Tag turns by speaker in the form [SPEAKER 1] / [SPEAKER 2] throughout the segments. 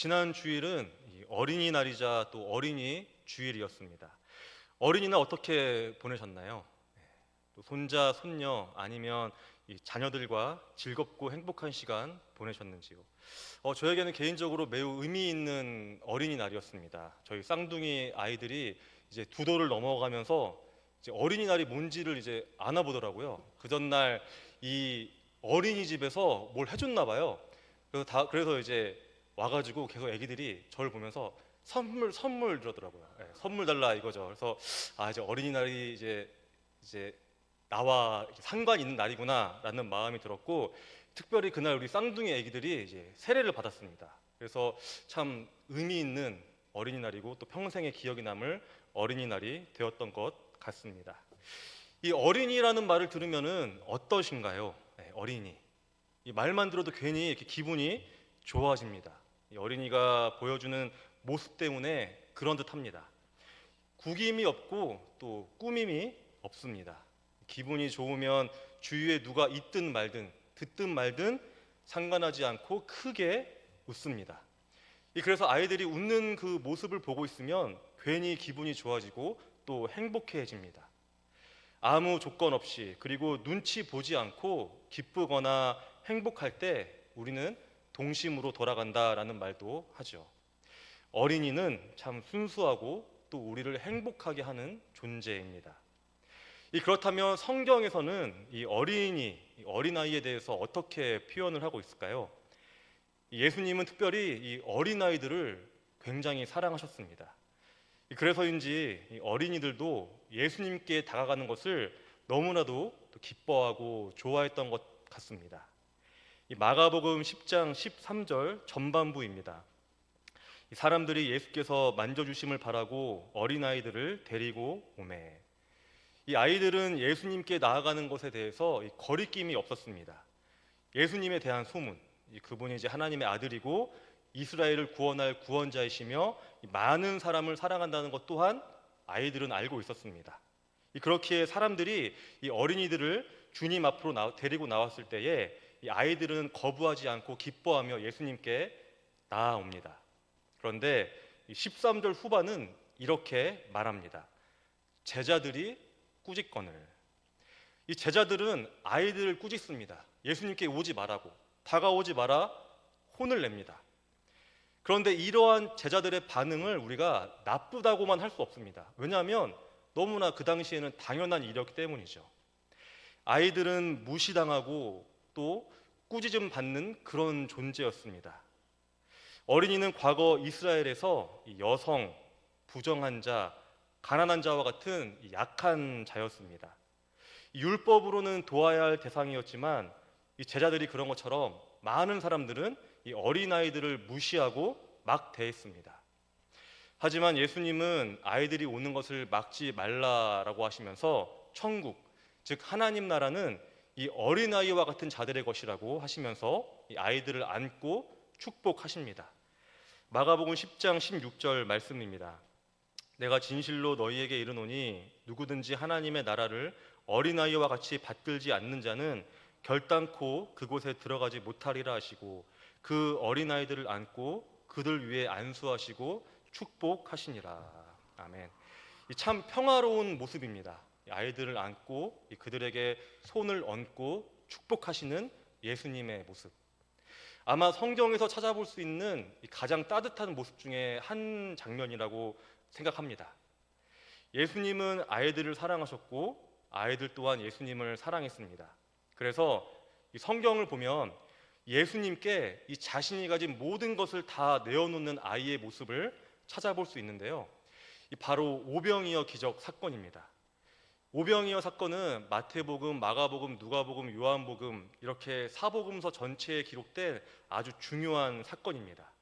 [SPEAKER 1] 지난 주일은 이 어린이날이자 또 어린이 주일이었습니다. 어린이날 어떻게 보내셨나요? 또 손자, 손녀 아니면 이 자녀들과 즐겁고 행복한 시간 보내셨는지요? 저에게는 개인적으로 매우 의미 있는 어린이날이었습니다. 저희 쌍둥이 아이들이 이제 두 돌을 넘어가면서 이제 어린이날이 뭔지를 이제 알아보더라고요. 그 전날 이 어린이집에서 뭘 해줬나 봐요. 그래서 이제 와가지고 계속 애기들이 저를 보면서 선물 이러더라고요. 예, 선물 달라 이거죠. 그래서 이제 어린이날이 이제 나와 상관 있는 날이구나라는 마음이 들었고, 특별히 그날 우리 쌍둥이 애기들이 이제 세례를 받았습니다. 그래서 참 의미 있는 어린이날이고 또 평생의 기억이 남을 어린이날이 되었던 것 같습니다. 이 어린이라는 말을 들으면은 어떠신가요? 네, 어린이. 이 말만 들어도 괜히 이렇게 기분이 좋아집니다. 이 어린이가 보여주는 모습 때문에 그런 듯합니다. 구김이 없고 또 꾸밈이 없습니다. 기분이 좋으면 주위에 누가 있든 말든 듣든 말든 상관하지 않고 크게 웃습니다. 그래서 아이들이 웃는 그 모습을 보고 있으면 괜히 기분이 좋아지고 또 행복해집니다. 아무 조건 없이, 그리고 눈치 보지 않고 기쁘거나 행복할 때 우리는 동심으로 돌아간다라는 말도 하죠. 어린이는 참 순수하고 또 우리를 행복하게 하는 존재입니다. 그렇다면 성경에서는 이 어린아이에 대해서 어떻게 표현을 하고 있을까요? 예수님은 특별히 이 어린아이들을 굉장히 사랑하셨습니다. 그래서인지 이 어린이들도 예수님께 다가가는 것을 너무나도 기뻐하고 좋아했던 것 같습니다. 이 마가복음 10장 13절 전반부입니다. 이 사람들이 예수께서 만져주심을 바라고 어린아이들을 데리고 오매. 이 아이들은 예수님께 나아가는 것에 대해서 거리낌이 없었습니다. 예수님에 대한 소문, 그분이 이제 하나님의 아들이고 이스라엘을 구원할 구원자이시며 많은 사람을 사랑한다는 것 또한 아이들은 알고 있었습니다. 그렇기에 사람들이 이 어린이들을 주님 앞으로 데리고 나왔을 때에 이 아이들은 거부하지 않고 기뻐하며 예수님께 나아옵니다. 그런데 13절 후반은 이렇게 말합니다. 제자들이 꾸짖거늘. 이 제자들은 아이들을 꾸짖습니다. 예수님께 오지 말라고, 다가오지 마라 혼을 냅니다. 그런데 이러한 제자들의 반응을 우리가 나쁘다고만 할 수 없습니다. 왜냐하면 너무나 그 당시에는 당연한 일이었기 때문이죠. 아이들은 무시당하고 또 꾸짖음 받는 그런 존재였습니다. 어린이는 과거 이스라엘에서 여성, 부정한 자, 가난한 자와 같은 약한 자였습니다. 율법으로는 도와야 할 대상이었지만 이 제자들이 그런 것처럼 많은 사람들은 이 어린아이들을 무시하고 막 대했습니다. 하지만 예수님은 아이들이 오는 것을 막지 말라라고 하시면서 천국, 즉 하나님 나라는 이 어린아이와 같은 자들의 것이라고 하시면서 이 아이들을 안고 축복하십니다. 마가복음 10장 16절 말씀입니다. 내가 진실로 너희에게 이르노니 누구든지 하나님의 나라를 어린아이와 같이 받들지 않는 자는 결단코 그곳에 들어가지 못하리라 하시고 그 어린아이들을 안고 그들 위에 안수하시고 축복하시니라. 아멘. 참 평화로운 모습입니다. 아이들을 안고 그들에게 손을 얹고 축복하시는 예수님의 모습. 아마 성경에서 찾아볼 수 있는 가장 따뜻한 모습 중에 한 장면이라고 생각합니다. 예수님은 아이들을 사랑하셨고 아이들 또한 예수님을 사랑했습니다. 그래서 이 성경을 보면 예수님께 이 자신이 가진 모든 것을 다 내어놓는 아이의 모습을 찾아볼 수 있는데요. 바로 오병이어 기적 사건입니다. 오병이어 사건은 마태복음, 마가복음, 누가복음, 요한복음 이렇게 사복음서 전체에 기록된 아주 중요한 사건입니다.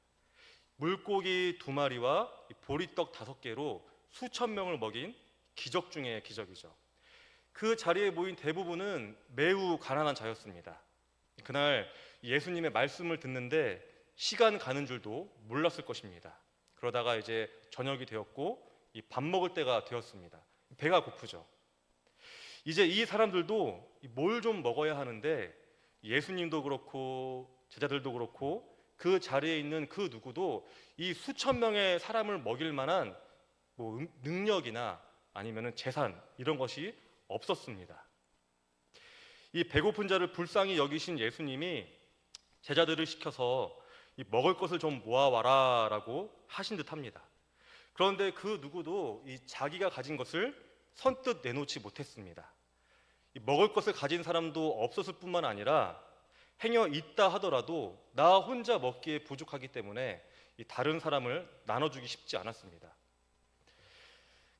[SPEAKER 1] 물고기 2마리와 보리떡 5개로 수천 명을 먹인 기적 중의 기적이죠. 그 자리에 모인 대부분은 매우 가난한 자였습니다. 그날 예수님의 말씀을 듣는데 시간 가는 줄도 몰랐을 것입니다. 그러다가 이제 저녁이 되었고 밥 먹을 때가 되었습니다. 배가 고프죠. 이제 이 사람들도 뭘 좀 먹어야 하는데 예수님도 그렇고 제자들도 그렇고 그 자리에 있는 그 누구도 이 수천 명의 사람을 먹일 만한 능력이나 아니면은 재산 이런 것이 없었습니다. 이 배고픈 자를 불쌍히 여기신 예수님이 제자들을 시켜서 이 먹을 것을 좀 모아와라라고 하신 듯합니다. 그런데 그 누구도 이 자기가 가진 것을 선뜻 내놓지 못했습니다. 이 먹을 것을 가진 사람도 없었을 뿐만 아니라 행여 있다 하더라도 나 혼자 먹기에 부족하기 때문에 이 다른 사람을 나눠주기 쉽지 않았습니다.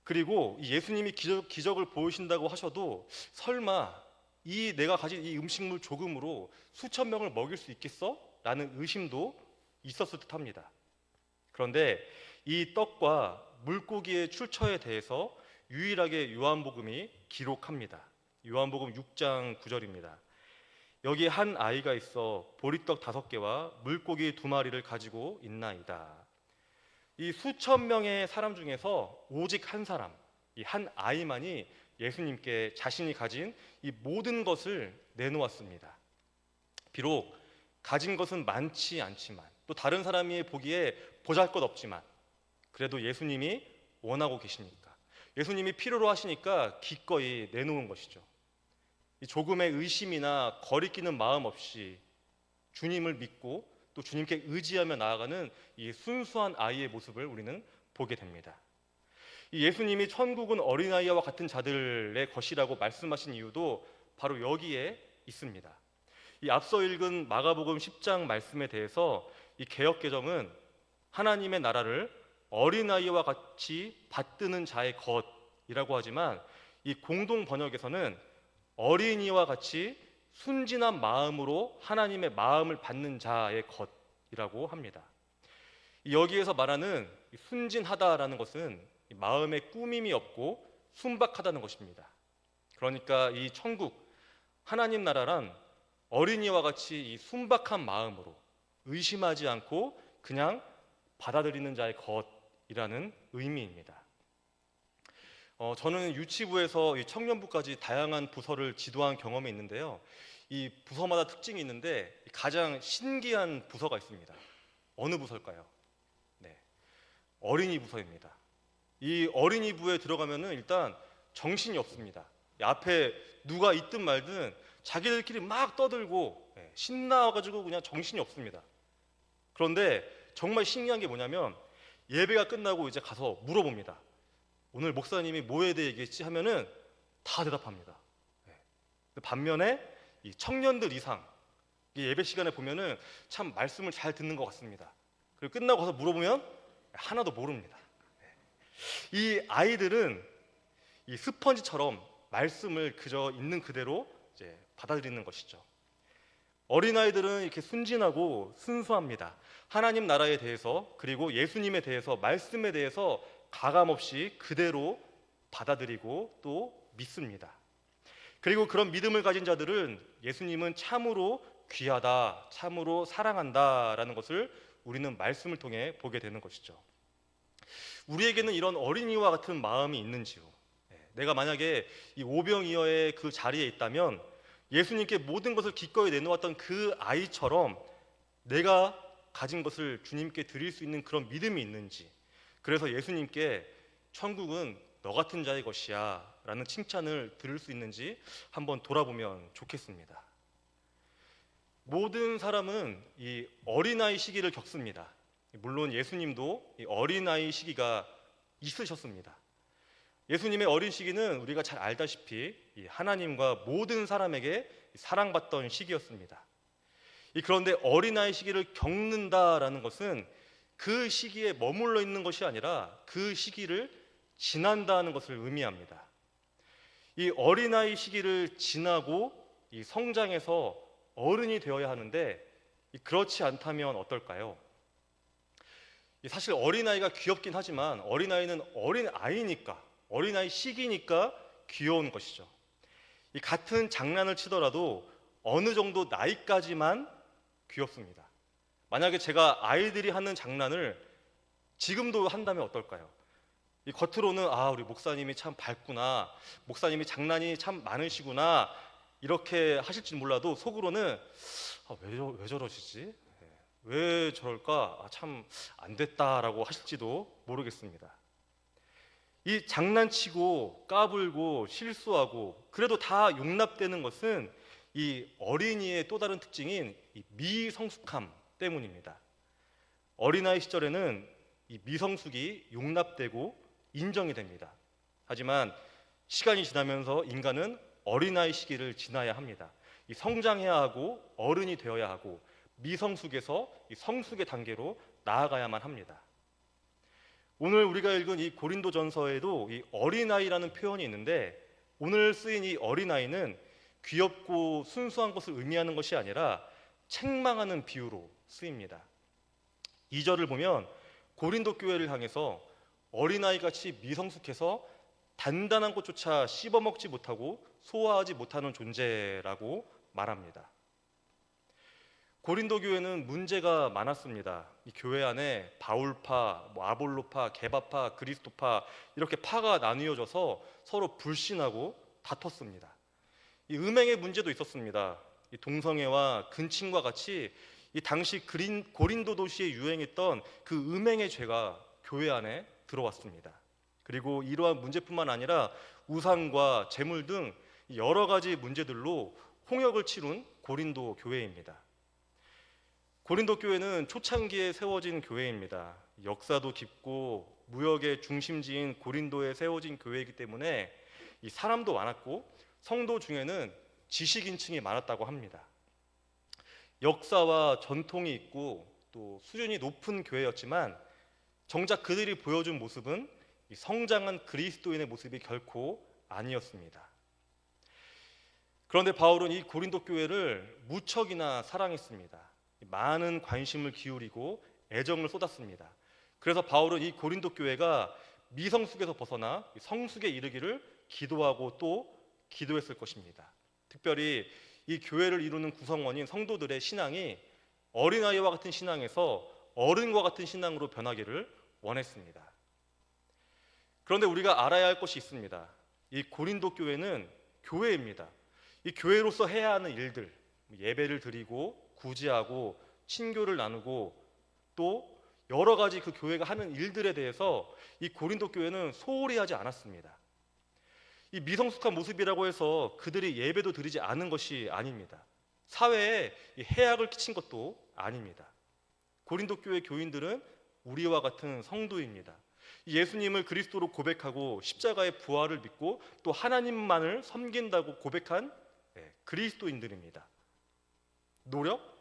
[SPEAKER 1] 그리고 이 예수님이 기적을 보이신다고 하셔도 설마 이 내가 가진 이 음식물 조금으로 수천 명을 먹일 수 있겠어? 라는 의심도 있었을 듯합니다. 그런데 이 떡과 물고기의 출처에 대해서 유일하게 요한복음이 기록합니다. 요한복음 6장 9절입니다. 여기 한 아이가 있어 보리떡 5개와 물고기 2마리를 가지고 있나이다. 이 수천 명의 사람 중에서 오직 한 사람, 이 한 아이만이 예수님께 자신이 가진 이 모든 것을 내놓았습니다. 비록 가진 것은 많지 않지만, 또 다른 사람이 보기에 보잘것없지만, 그래도 예수님이 원하고 계시니까, 예수님이 필요로 하시니까 기꺼이 내놓은 것이죠. 이 조금의 의심이나 거리끼는 마음 없이 주님을 믿고 또 주님께 의지하며 나아가는 이 순수한 아이의 모습을 우리는 보게 됩니다. 이 예수님이 천국은 어린아이와 같은 자들의 것이라고 말씀하신 이유도 바로 여기에 있습니다. 이 앞서 읽은 마가복음 10장 말씀에 대해서 이 개역개정은 하나님의 나라를 어린아이와 같이 받드는 자의 것이라고 하지만 이 공동 번역에서는 어린이와 같이 순진한 마음으로 하나님의 마음을 받는 자의 것이라고 합니다. 여기에서 말하는 순진하다라는 것은 마음에 꾸밈이 없고 순박하다는 것입니다. 그러니까 이 천국, 하나님 나라란 어린이와 같이 이 순박한 마음으로 의심하지 않고 그냥 받아들이는 자의 것이라는 의미입니다. 저는 유치부에서 이 청년부까지 다양한 부서를 지도한 경험이 있는데요. 이 부서마다 특징이 있는데 가장 신기한 부서가 있습니다. 어느 부서일까요? 네, 어린이 부서입니다. 이 어린이부에 들어가면은 일단 정신이 없습니다. 앞에 누가 있든 말든 자기들끼리 막 떠들고 신나가지고 그냥 정신이 없습니다. 그런데 정말 신기한 게 뭐냐면 예배가 끝나고 이제 가서 물어봅니다. 오늘 목사님이 뭐에 대해 얘기했지 하면은 다 대답합니다. 반면에 이 청년들 이상 이 예배 시간에 보면은 참 말씀을 잘 듣는 것 같습니다. 그리고 끝나고 가서 물어보면 하나도 모릅니다. 이 아이들은 이 스펀지처럼 말씀을 그저 있는 그대로 이제 받아들이는 것이죠. 어린아이들은 이렇게 순진하고 순수합니다. 하나님 나라에 대해서 그리고 예수님에 대해서 말씀에 대해서 가감없이 그대로 받아들이고 또 믿습니다. 그리고 그런 믿음을 가진 자들은 예수님은 참으로 귀하다, 참으로 사랑한다라는 것을 우리는 말씀을 통해 보게 되는 것이죠. 우리에게는 이런 어린이와 같은 마음이 있는지요? 내가 만약에 이 오병이어의 그 자리에 있다면 예수님께 모든 것을 기꺼이 내놓았던 그 아이처럼 내가 가진 것을 주님께 드릴 수 있는 그런 믿음이 있는지, 그래서 예수님께 천국은 너 같은 자의 것이야 라는 칭찬을 들을 수 있는지 한번 돌아보면 좋겠습니다. 모든 사람은 이 어린아이 시기를 겪습니다. 물론 예수님도 이 어린아이 시기가 있으셨습니다. 예수님의 어린 시기는 우리가 잘 알다시피 이 하나님과 모든 사람에게 사랑받던 시기였습니다. 그런데 어린아이 시기를 겪는다라는 것은 그 시기에 머물러 있는 것이 아니라 그 시기를 지난다는 것을 의미합니다. 이 어린아이 시기를 지나고 이 성장해서 어른이 되어야 하는데 그렇지 않다면 어떨까요? 사실 어린아이가 귀엽긴 하지만 어린아이는 어린아이니까, 어린아이 시기니까 귀여운 것이죠. 이 같은 장난을 치더라도 어느 정도 나이까지만 귀엽습니다. 만약에 제가 아이들이 하는 장난을 지금도 한다면 어떨까요? 이 겉으로는 우리 목사님이 참 밝구나, 목사님이 장난이 참 많으시구나 이렇게 하실지 몰라도 속으로는 왜 저러시지? 왜 저럴까? 참 안 됐다라고 하실지도 모르겠습니다. 이 장난치고 까불고 실수하고 그래도 다 용납되는 것은 이 어린이의 또 다른 특징인 이 미성숙함 때문입니다. 어린아이 시절에는 이 미성숙이 용납되고 인정이 됩니다. 하지만 시간이 지나면서 인간은 어린아이 시기를 지나야 합니다. 이 성장해야 하고 어른이 되어야 하고 미성숙에서 이 성숙의 단계로 나아가야만 합니다. 오늘 우리가 읽은 이 고린도전서에도 이 어린아이라는 표현이 있는데 오늘 쓰인 이 어린아이는 귀엽고 순수한 것을 의미하는 것이 아니라 책망하는 비유로 쓰입니다. 2절을 보면 고린도 교회를 향해서 어린아이같이 미성숙해서 단단한 것조차 씹어먹지 못하고 소화하지 못하는 존재라고 말합니다. 고린도 교회는 문제가 많았습니다. 이 교회 안에 바울파, 아볼로파, 게바파, 그리스도파 이렇게 파가 나뉘어져서 서로 불신하고 다퉜습니다. 이 음행의 문제도 있었습니다. 이 동성애와 근친과 같이 이 당시 고린도 도시에 유행했던 그 음행의 죄가 교회 안에 들어왔습니다. 그리고 이러한 문제뿐만 아니라 우상과 재물 등 여러 가지 문제들로 홍역을 치룬 고린도 교회입니다. 고린도 교회는 초창기에 세워진 교회입니다. 역사도 깊고 무역의 중심지인 고린도에 세워진 교회이기 때문에 이 사람도 많았고 성도 중에는 지식인층이 많았다고 합니다. 역사와 전통이 있고 또 수준이 높은 교회였지만 정작 그들이 보여준 모습은 이 성장한 그리스도인의 모습이 결코 아니었습니다. 그런데 바울은 이 고린도 교회를 무척이나 사랑했습니다. 많은 관심을 기울이고 애정을 쏟았습니다. 그래서 바울은 이 고린도 교회가 미성숙에서 벗어나 성숙에 이르기를 기도하고 또 기도했을 것입니다. 특별히 이 교회를 이루는 구성원인 성도들의 신앙이 어린아이와 같은 신앙에서 어른과 같은 신앙으로 변하기를 원했습니다. 그런데 우리가 알아야 할 것이 있습니다. 이 고린도 교회는 교회입니다. 이 교회로서 해야 하는 일들, 예배를 드리고 구제하고 친교를 나누고 또 여러 가지 그 교회가 하는 일들에 대해서 이 고린도 교회는 소홀히 하지 않았습니다. 이 미성숙한 모습이라고 해서 그들이 예배도 드리지 않은 것이 아닙니다. 사회에 해악을 끼친 것도 아닙니다. 고린도 교회 교인들은 우리와 같은 성도입니다. 예수님을 그리스도로 고백하고 십자가의 부활을 믿고 또 하나님만을 섬긴다고 고백한 그리스도인들입니다. 노력?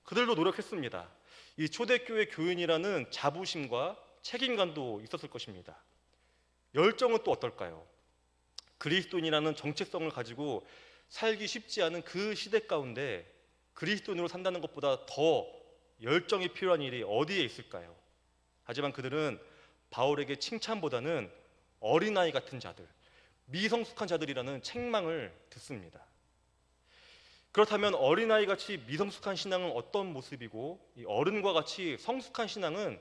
[SPEAKER 1] 그들도 노력했습니다. 이 초대교회 교인이라는 자부심과 책임감도 있었을 것입니다. 열정은 또 어떨까요? 그리스도인이라는 정체성을 가지고 살기 쉽지 않은 그 시대 가운데 그리스도인으로 산다는 것보다 더 열정이 필요한 일이 어디에 있을까요? 하지만 그들은 바울에게 칭찬보다는 어린아이 같은 자들, 미성숙한 자들이라는 책망을 듣습니다. 그렇다면 어린아이같이 미성숙한 신앙은 어떤 모습이고 이 어른과 같이 성숙한 신앙은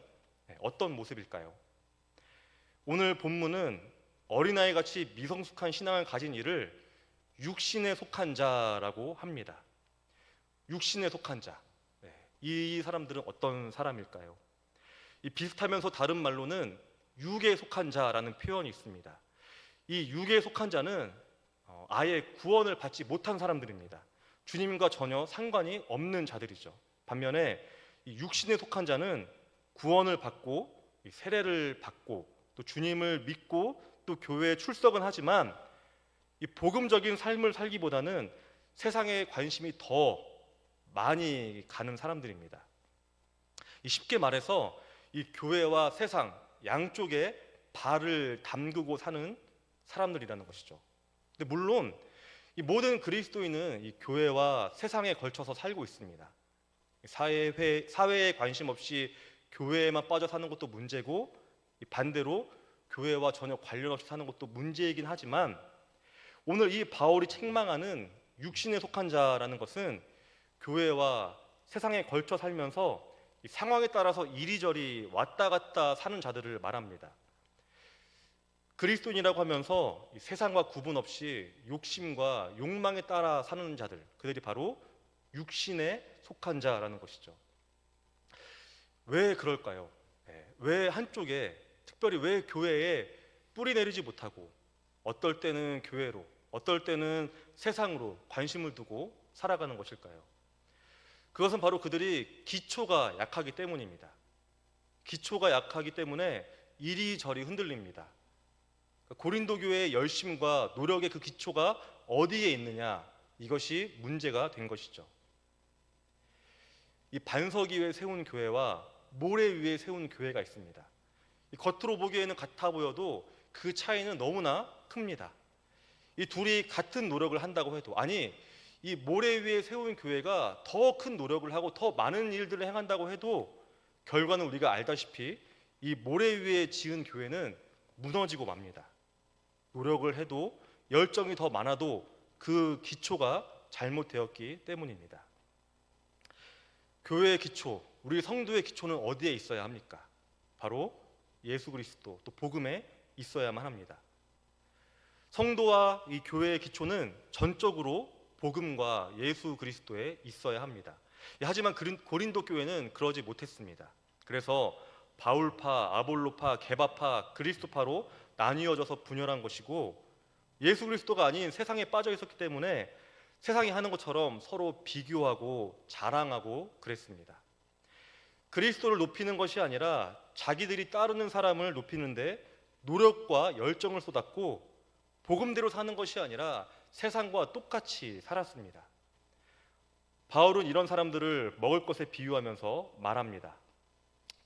[SPEAKER 1] 어떤 모습일까요? 오늘 본문은 어린아이같이 미성숙한 신앙을 가진 이를 육신에 속한 자라고 합니다. 육신에 속한 자. 이 사람들은 어떤 사람일까요? 이 비슷하면서 다른 말로는 육에 속한 자라는 표현이 있습니다. 이 육에 속한 자는 아예 구원을 받지 못한 사람들입니다. 주님과 전혀 상관이 없는 자들이죠. 반면에 이 육신에 속한 자는 구원을 받고 세례를 받고 또 주님을 믿고 또 교회에 출석은 하지만 이 복음적인 삶을 살기보다는 세상에 관심이 더 많이 가는 사람들입니다. 쉽게 말해서 이 교회와 세상 양쪽에 발을 담그고 사는 사람들이라는 것이죠. 근데 물론 이 모든 그리스도인은 이 교회와 세상에 걸쳐서 살고 있습니다. 사회에 관심 없이 교회에만 빠져 사는 것도 문제고 반대로 교회와 전혀 관련 없이 사는 것도 문제이긴 하지만 오늘 이 바울이 책망하는 육신에 속한 자라는 것은 교회와 세상에 걸쳐 살면서 이 상황에 따라서 이리저리 왔다 갔다 사는 자들을 말합니다. 그리스도인이라고 하면서 이 세상과 구분 없이 욕심과 욕망에 따라 사는 자들, 그들이 바로 육신에 속한 자라는 것이죠. 왜 그럴까요? 왜 한쪽에, 특별히 왜 교회에 뿌리 내리지 못하고 어떨 때는 교회로, 어떨 때는 세상으로 관심을 두고 살아가는 것일까요? 그것은 바로 그들이 기초가 약하기 때문입니다. 기초가 약하기 때문에 이리저리 흔들립니다. 고린도 교회의 열심과 노력의 그 기초가 어디에 있느냐, 이것이 문제가 된 것이죠. 이 반석 위에 세운 교회와 모래 위에 세운 교회가 있습니다. 겉으로 보기에는 같아 보여도 그 차이는 너무나 큽니다. 이 둘이 같은 노력을 한다고 해도, 아니, 이 모래 위에 세운 교회가 더 큰 노력을 하고 더 많은 일들을 행한다고 해도 결과는 우리가 알다시피 이 모래 위에 지은 교회는 무너지고 맙니다. 노력을 해도, 열정이 더 많아도 그 기초가 잘못되었기 때문입니다. 교회의 기초, 우리 성도의 기초는 어디에 있어야 합니까? 바로 예수 그리스도, 또 복음에 있어야만 합니다. 성도와 이 교회의 기초는 전적으로 복음과 예수 그리스도에 있어야 합니다. 하지만 고린도 교회는 그러지 못했습니다. 그래서 바울파, 아볼로파, 게바파, 그리스도파로 나뉘어져서 분열한 것이고, 예수 그리스도가 아닌 세상에 빠져 있었기 때문에 세상이 하는 것처럼 서로 비교하고 자랑하고 그랬습니다. 그리스도를 높이는 것이 아니라 자기들이 따르는 사람을 높이는데 노력과 열정을 쏟았고, 복음대로 사는 것이 아니라 세상과 똑같이 살았습니다. 바울은 이런 사람들을 먹을 것에 비유하면서 말합니다.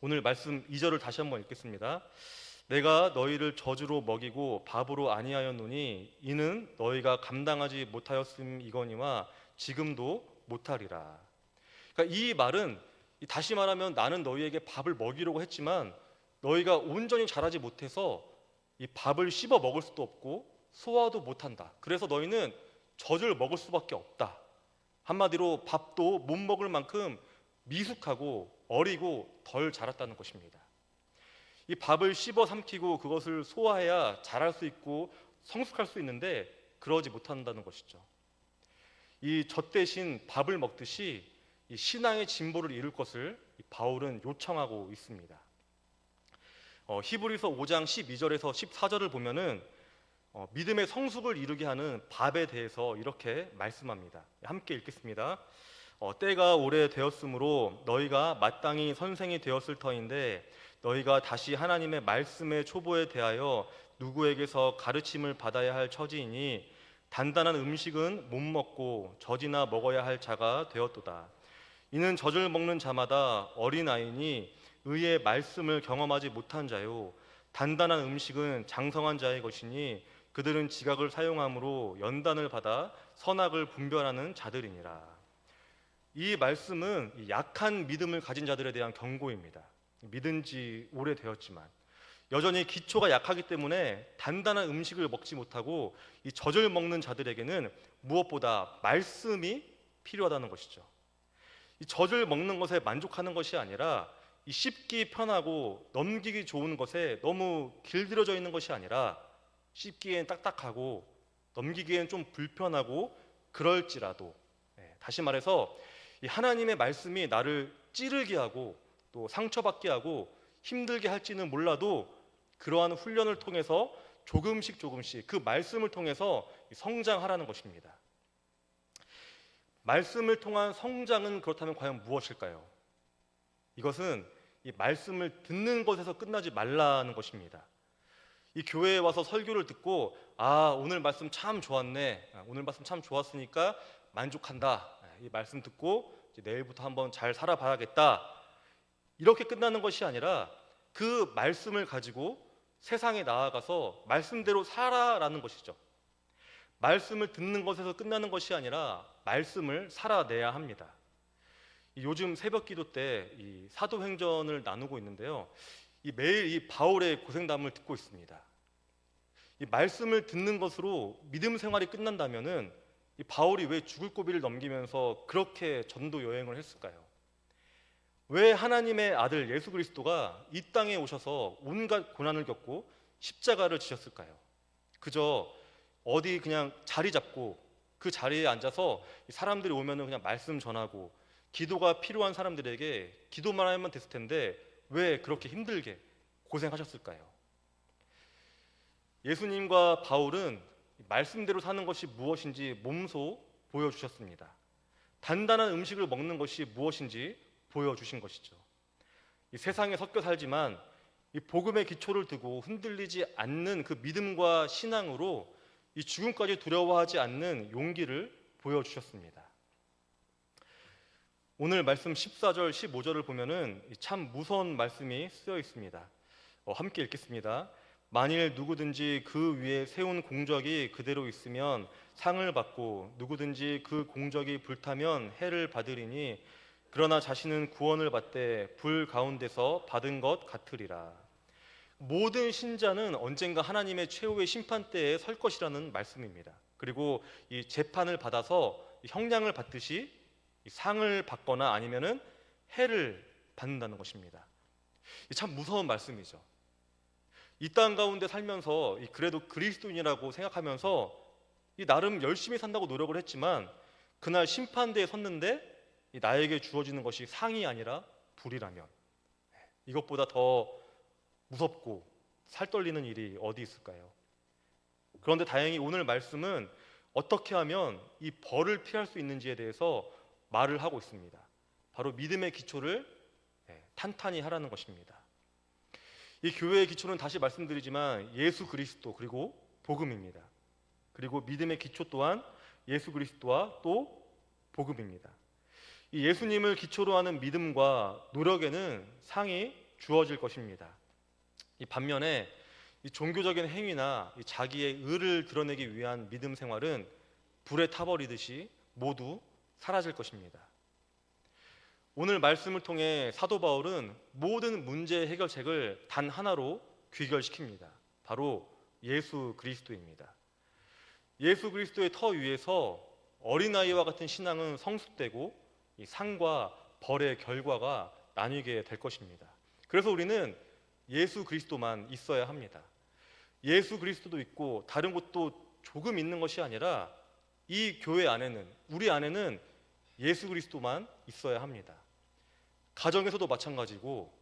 [SPEAKER 1] 오늘 말씀 2절을 다시 한번 읽겠습니다. 내가 너희를 저주로 먹이고 밥으로 아니하였노니 이는 너희가 감당하지 못하였음이거니와 지금도 못하리라. 그러니까 이 말은, 다시 말하면 나는 너희에게 밥을 먹이려고 했지만 너희가 온전히 자라지 못해서 이 밥을 씹어 먹을 수도 없고 소화도 못한다. 그래서 너희는 젖을 먹을 수밖에 없다. 한마디로 밥도 못 먹을 만큼 미숙하고 어리고 덜 자랐다는 것입니다. 이 밥을 씹어 삼키고 그것을 소화해야 자랄 수 있고 성숙할 수 있는데 그러지 못한다는 것이죠. 이 젖 대신 밥을 먹듯이 이 신앙의 진보를 이룰 것을 바울은 요청하고 있습니다. 히브리서 5장 12절에서 14절을 보면은 믿음의 성숙을 이루게 하는 밥에 대해서 이렇게 말씀합니다. 함께 읽겠습니다. 때가 오래되었으므로 너희가 마땅히 선생이 되었을 터인데 너희가 다시 하나님의 말씀의 초보에 대하여 누구에게서 가르침을 받아야 할 처지이니 단단한 음식은 못 먹고 젖이나 먹어야 할 자가 되었도다. 이는 젖을 먹는 자마다 어린아이니 의의 말씀을 경험하지 못한 자요 단단한 음식은 장성한 자의 것이니 그들은 지각을 사용함으로 연단을 받아 선악을 분별하는 자들이니라. 이 말씀은 약한 믿음을 가진 자들에 대한 경고입니다. 믿은 지 오래되었지만 여전히 기초가 약하기 때문에 단단한 음식을 먹지 못하고 이 젖을 먹는 자들에게는 무엇보다 말씀이 필요하다는 것이죠. 이 젖을 먹는 것에 만족하는 것이 아니라 이 씹기 편하고 넘기기 좋은 것에 너무 길들여져 있는 것이 아니라 씹기엔 딱딱하고 넘기기엔 좀 불편하고 그럴지라도, 다시 말해서 이 하나님의 말씀이 나를 찌르게 하고 또 상처받게 하고 힘들게 할지는 몰라도 그러한 훈련을 통해서 조금씩 그 말씀을 통해서 성장하라는 것입니다. 말씀을 통한 성장은 그렇다면 과연 무엇일까요? 이것은 이 말씀을 듣는 것에서 끝나지 말라는 것입니다. 이 교회에 와서 설교를 듣고 오늘 말씀 참 좋았네, 오늘 말씀 참 좋았으니까 만족한다, 이 말씀 듣고 이제 내일부터 한번 잘 살아봐야겠다, 이렇게 끝나는 것이 아니라 그 말씀을 가지고 세상에 나아가서 말씀대로 살아라는 것이죠. 말씀을 듣는 것에서 끝나는 것이 아니라 말씀을 살아내야 합니다. 요즘 새벽기도 때 이 사도행전을 나누고 있는데요, 매일 이 바울의 고생담을 듣고 있습니다. 이 말씀을 듣는 것으로 믿음 생활이 끝난다면은 이 바울이 왜 죽을 고비를 넘기면서 그렇게 전도 여행을 했을까요? 왜 하나님의 아들 예수 그리스도가 이 땅에 오셔서 온갖 고난을 겪고 십자가를 지셨을까요? 그저 어디 그냥 자리 잡고 그 자리에 앉아서 사람들이 오면은 그냥 말씀 전하고 기도가 필요한 사람들에게 기도만 하면 됐을 텐데 왜 그렇게 힘들게 고생하셨을까요? 예수님과 바울은 말씀대로 사는 것이 무엇인지 몸소 보여주셨습니다. 단단한 음식을 먹는 것이 무엇인지 보여주신 것이죠. 이 세상에 섞여 살지만 이 복음의 기초를 두고 흔들리지 않는 그 믿음과 신앙으로 이 죽음까지 두려워하지 않는 용기를 보여주셨습니다. 오늘 말씀 14절, 15절을 보면은 참 무서운 말씀이 쓰여 있습니다. 함께 읽겠습니다. 만일 누구든지 그 위에 세운 공적이 그대로 있으면 상을 받고 누구든지 그 공적이 불타면 해를 받으리니 그러나 자신은 구원을 받되 불 가운데서 받은 것 같으리라. 모든 신자는 언젠가 하나님의 최후의 심판대에 설 것이라는 말씀입니다. 그리고 이 재판을 받아서 형량을 받듯이 상을 받거나 아니면은 해를 받는다는 것입니다. 참 무서운 말씀이죠. 이 땅 가운데 살면서 그래도 그리스도인이라고 생각하면서 나름 열심히 산다고 노력을 했지만 그날 심판대에 섰는데 나에게 주어지는 것이 상이 아니라 불이라면 이것보다 더 무섭고 살떨리는 일이 어디 있을까요? 그런데 다행히 오늘 말씀은 어떻게 하면 이 벌을 피할 수 있는지에 대해서 말을 하고 있습니다. 바로 믿음의 기초를 탄탄히 하라는 것입니다. 이 교회의 기초는 다시 말씀드리지만 예수 그리스도 그리고 복음입니다. 그리고 믿음의 기초 또한 예수 그리스도와 또 복음입니다. 이 예수님을 기초로 하는 믿음과 노력에는 상이 주어질 것입니다. 이 반면에 이 종교적인 행위나 자기의 의를 드러내기 위한 믿음 생활은 불에 타버리듯이 모두 사라질 것입니다. 오늘 말씀을 통해 사도 바울은 모든 문제 해결책을 단 하나로 귀결시킵니다. 바로 예수 그리스도입니다. 예수 그리스도의 터 위에서 어린아이와 같은 신앙은 성숙되고 이 상과 벌의 결과가 나뉘게 될 것입니다. 그래서 우리는 예수 그리스도만 있어야 합니다. 예수 그리스도도 있고 다른 것도 조금 있는 것이 아니라 이 교회 안에는, 우리 안에는 예수 그리스도만 있어야 합니다. 가정에서도 마찬가지고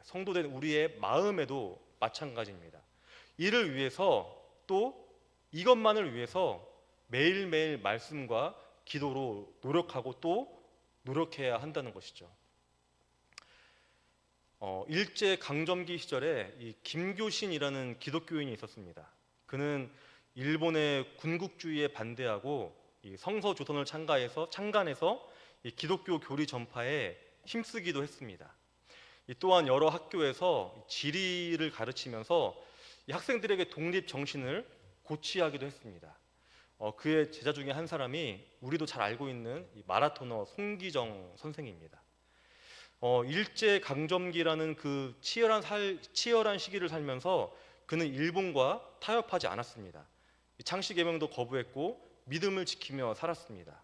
[SPEAKER 1] 성도된 우리의 마음에도 마찬가지입니다. 이를 위해서 또 이것만을 위해서 매일매일 말씀과 기도로 노력하고 또 노력해야 한다는 것이죠. 일제 강점기 시절에 이 김교신이라는 기독교인이 있었습니다. 그는 일본의 군국주의에 반대하고 이 성서 조선을 창간해서 이 기독교 교리 전파에 힘쓰기도 했습니다. 또한 여러 학교에서 지리를 가르치면서 이 학생들에게 독립 정신을 고취하기도 했습니다. 그의 제자 중에 한 사람이 우리도 잘 알고 있는 이 마라토너 송기정 선생입니다. 일제 강점기라는 그 치열한 시기를 살면서 그는 일본과 타협하지 않았습니다. 창씨 계명도 거부했고 믿음을 지키며 살았습니다.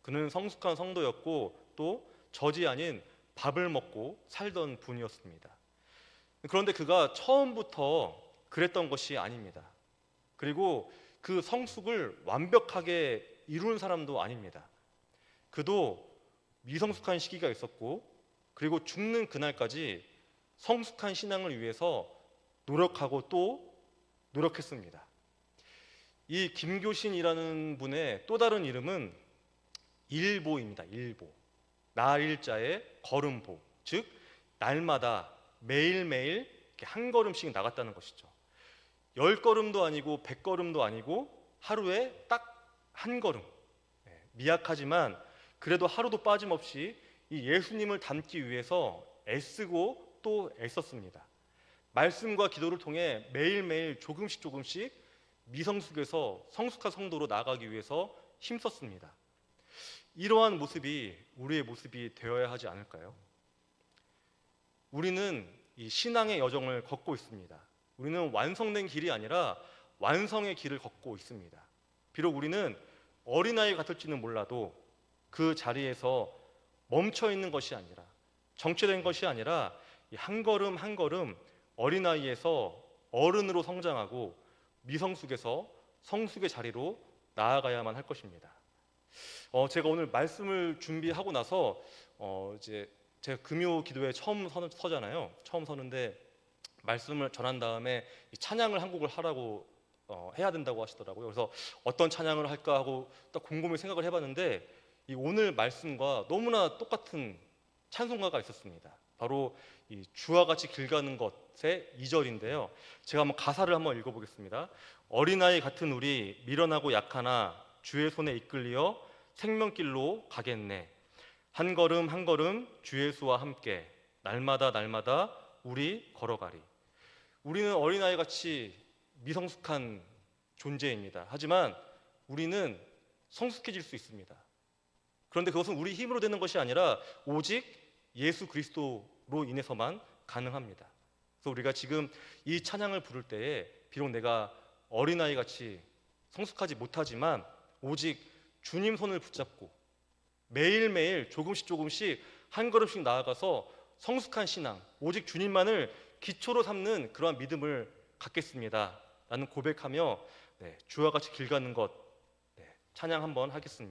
[SPEAKER 1] 그는 성숙한 성도였고 또 젖이 아닌 밥을 먹고 살던 분이었습니다. 그런데 그가 처음부터 그랬던 것이 아닙니다. 그리고 그 성숙을 완벽하게 이룬 사람도 아닙니다. 그도 미성숙한 시기가 있었고 그리고 죽는 그날까지 성숙한 신앙을 위해서 노력하고 또 노력했습니다. 이 김교신이라는 분의 또 다른 이름은 일보입니다. 일보. 날일자의 걸음보. 즉 날마다 매일매일 한 걸음씩 나갔다는 것이죠. 10걸음도 아니고 100걸음도 아니고 하루에 딱 한 걸음. 미약하지만 그래도 하루도 빠짐없이 이 예수님을 닮기 위해서 애쓰고 또 애썼습니다. 말씀과 기도를 통해 매일매일 조금씩 미성숙에서 성숙한 성도로 나아가기 위해서 힘썼습니다. 이러한 모습이 우리의 모습이 되어야 하지 않을까요? 우리는 이 신앙의 여정을 걷고 있습니다. 우리는 완성된 길이 아니라 완성의 길을 걷고 있습니다. 비록 우리는 어린아이 같을지는 몰라도 그 자리에서 멈춰 있는 것이 아니라 정체된 것이 아니라 한 걸음 한 걸음 어린아이에서 어른으로 성장하고 미성숙에서 성숙의 자리로 나아가야만 할 것입니다. 제가 오늘 말씀을 준비하고 나서 이제 제가 금요 기도회 처음 서잖아요. 처음 서는데 말씀을 전한 다음에 이 찬양을 한 곡을 하라고 해야 된다고 하시더라고요. 그래서 어떤 찬양을 할까 하고 딱 곰곰이 생각을 해봤는데 이 오늘 말씀과 너무나 똑같은 찬송가가 있었습니다. 바로 이 주와 같이 길 가는 것의 2절인데요. 제가 한번 가사를 한번 읽어보겠습니다. 어린아이 같은 우리 미련하고 약하나 주의 손에 이끌려 생명길로 가겠네. 한 걸음 한 걸음 주 예수와 함께 날마다 날마다 우리 걸어가리. 우리는 어린아이 같이 미성숙한 존재입니다. 하지만 우리는 성숙해질 수 있습니다. 그런데 그것은 우리 힘으로 되는 것이 아니라 오직 예수 그리스도로 인해서만 가능합니다. 그래서 우리가 지금 이 찬양을 부를 때에 비록 내가 어린아이 같이 성숙하지 못하지만 오직 주님 손을 붙잡고 매일매일 조금씩 한 걸음씩 나아가서 성숙한 신앙, 오직 주님만을 기초로 삼는 그러한 믿음을 갖겠습니다 라는 고백하며 주와 같이 길 가는 것 찬양 한번 하겠습니다.